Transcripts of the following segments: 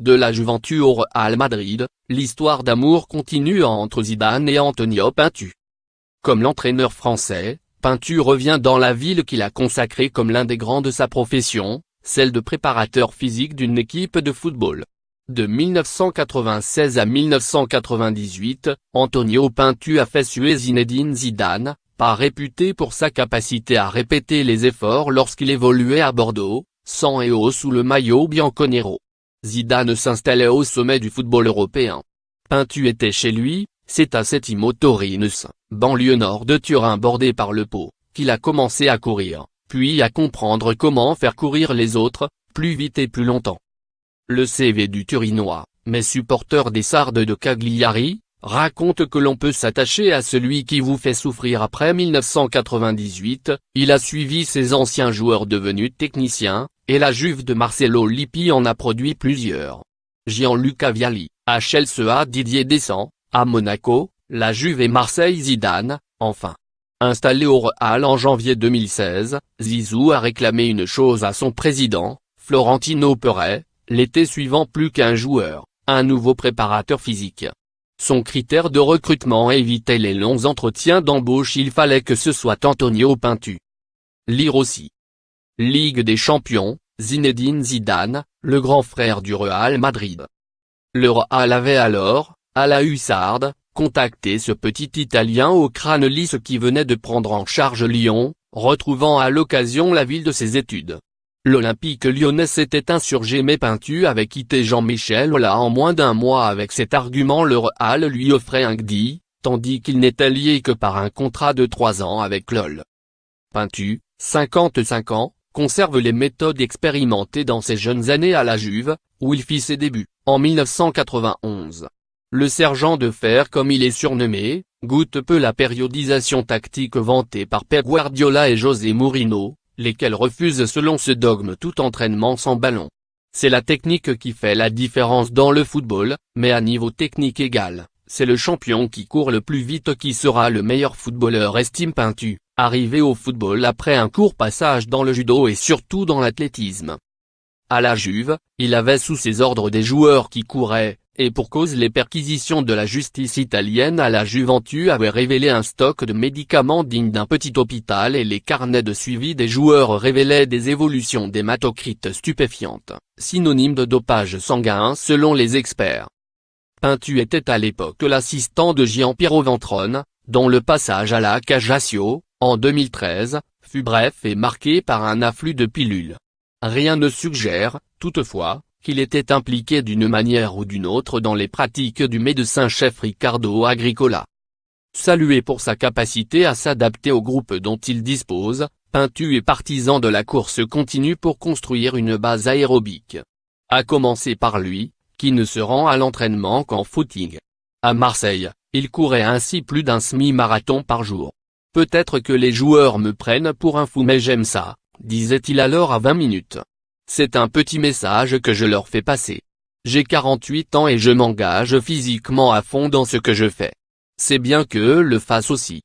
de la Juventus au Real Madrid, l'histoire d'amour continue entre Zidane et Antonio Pintus. Comme l'entraîneur français, Pintus revient dans la ville qu'il a consacrée comme l'un des grands de sa profession, celle de préparateur physique d'une équipe de football. De 1996 à 1998, Antonio Pintus a fait suer Zinedine Zidane, pas réputé pour sa capacité à répéter les efforts lorsqu'il évoluait à Bordeaux, sang et eau sous le maillot bianconero. Zidane s'installait au sommet du football européen. Pintus était chez lui, c'est à Settimo Torinus, banlieue nord de Turin bordée par le Pô, qu'il a commencé à courir, puis à comprendre comment faire courir les autres, plus vite et plus longtemps. Le CV du Turinois, mais supporter des Sardes de Cagliari, raconte que l'on peut s'attacher à celui qui vous fait souffrir. Après 1998, il a suivi ses anciens joueurs devenus techniciens, et la Juve de Marcello Lippi en a produit plusieurs. Gianluca Vialli, à Chelsea Didier Deschamps, à Monaco, la Juve et Marseille Zidane, enfin. Installé au Real en janvier 2016, Zizou a réclamé une chose à son président, Florentino Pérez, l'été suivant plus qu'un joueur, un nouveau préparateur physique. Son critère de recrutement évitait les longs entretiens d'embauche, il fallait que ce soit Antonio Pintus. Lire aussi. Ligue des Champions, Zinedine Zidane, le grand frère du Real Madrid. Le Real avait alors, à la hussarde, contacté ce petit Italien au crâne lisse qui venait de prendre en charge Lyon, retrouvant à l'occasion la ville de ses études. L'Olympique lyonnais s'était insurgé mais Pintus avait quitté Jean-Michel Aulas en moins d'un mois. Avec cet argument, le Real lui offrait un GDI, tandis qu'il n'était lié que par un contrat de 3 ans avec l'OL. Pintus, 55 ans, conserve les méthodes expérimentées dans ses jeunes années à la Juve, où il fit ses débuts, en 1991. Le sergent de fer comme il est surnommé, goûte peu la périodisation tactique vantée par Pep Guardiola et José Mourinho, lesquels refusent selon ce dogme tout entraînement sans ballon. C'est la technique qui fait la différence dans le football, mais à niveau technique égal, c'est le champion qui court le plus vite qui sera le meilleur footballeur, estime Pintus, arrivé au football après un court passage dans le judo et surtout dans l'athlétisme. À la Juve, il avait sous ses ordres des joueurs qui couraient, et pour cause les perquisitions de la justice italienne à la Juventus avaient révélé un stock de médicaments digne d'un petit hôpital et les carnets de suivi des joueurs révélaient des évolutions d'hématocrite stupéfiantes, synonyme de dopage sanguin selon les experts. Pintus était à l'époque l'assistant de Gianpiero Ventrone, dont le passage à la Ajaccio, en 2013, fut bref et marqué par un afflux de pilules. Rien ne suggère, toutefois, qu'il était impliqué d'une manière ou d'une autre dans les pratiques du médecin-chef Riccardo Agricola. Salué pour sa capacité à s'adapter au groupe dont il dispose, Pintus est partisan de la course continue pour construire une base aérobique. À commencer par lui, qui ne se rend à l'entraînement qu'en footing. À Marseille, il courait ainsi plus d'un semi-marathon par jour. Peut-être que les joueurs me prennent pour un fou mais j'aime ça, disait-il alors à 20 minutes. C'est un petit message que je leur fais passer. J'ai 48 ans et je m'engage physiquement à fond dans ce que je fais. C'est bien que le fasse aussi.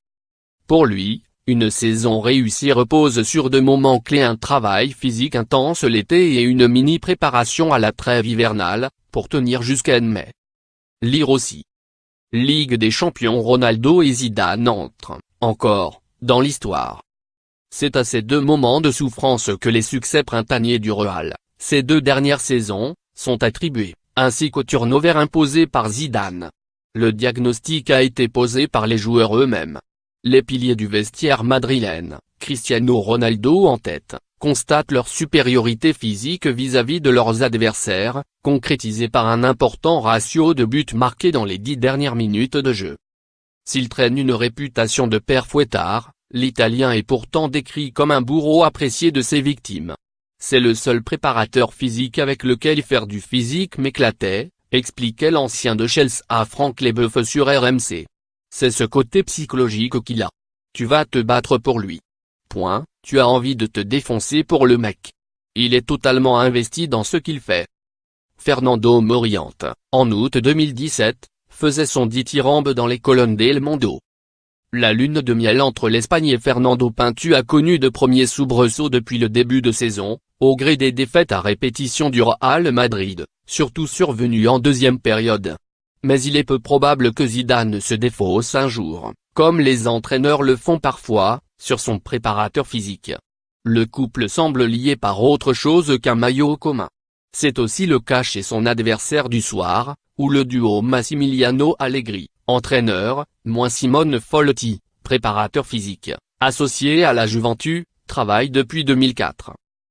Pour lui, une saison réussie repose sur 2 moments clés: un travail physique intense l'été et une mini-préparation à la trêve hivernale, pour tenir jusqu'à mai. Lire aussi. Ligue des Champions, Ronaldo et Zidane entrent, encore, dans l'histoire. C'est à ces 2 moments de souffrance que les succès printaniers du Real, ces 2 dernières saisons, sont attribués, ainsi qu'au turnover imposé par Zidane. Le diagnostic a été posé par les joueurs eux-mêmes. Les piliers du vestiaire madrilène, Cristiano Ronaldo en tête, constatent leur supériorité physique vis-à-vis de leurs adversaires, concrétisée par un important ratio de buts marqués dans les 10 dernières minutes de jeu. S'il traîne une réputation de père fouettard, l'Italien est pourtant décrit comme un bourreau apprécié de ses victimes. C'est le seul préparateur physique avec lequel faire du physique m'éclatait, expliquait l'ancien de Chelsea à Franck Leboeuf sur RMC. C'est ce côté psychologique qu'il a. Tu vas te battre pour lui. Point, tu as envie de te défoncer pour le mec. Il est totalement investi dans ce qu'il fait. Fernando Moriente, en août 2017, faisait son dithyrambe dans les colonnes d'El Mundo. La lune de miel entre l'Espagne et Fernando Pintu a connu de premiers soubresauts depuis le début de saison, au gré des défaites à répétition du Real Madrid, surtout survenues en deuxième période. Mais il est peu probable que Zidane se défausse un jour, comme les entraîneurs le font parfois, sur son préparateur physique. Le couple semble lié par autre chose qu'un maillot commun. C'est aussi le cas chez son adversaire du soir, où le duo Massimiliano Allegri, entraîneur, moins Simone Folletti, préparateur physique, associé à la Juventus, travaille depuis 2004.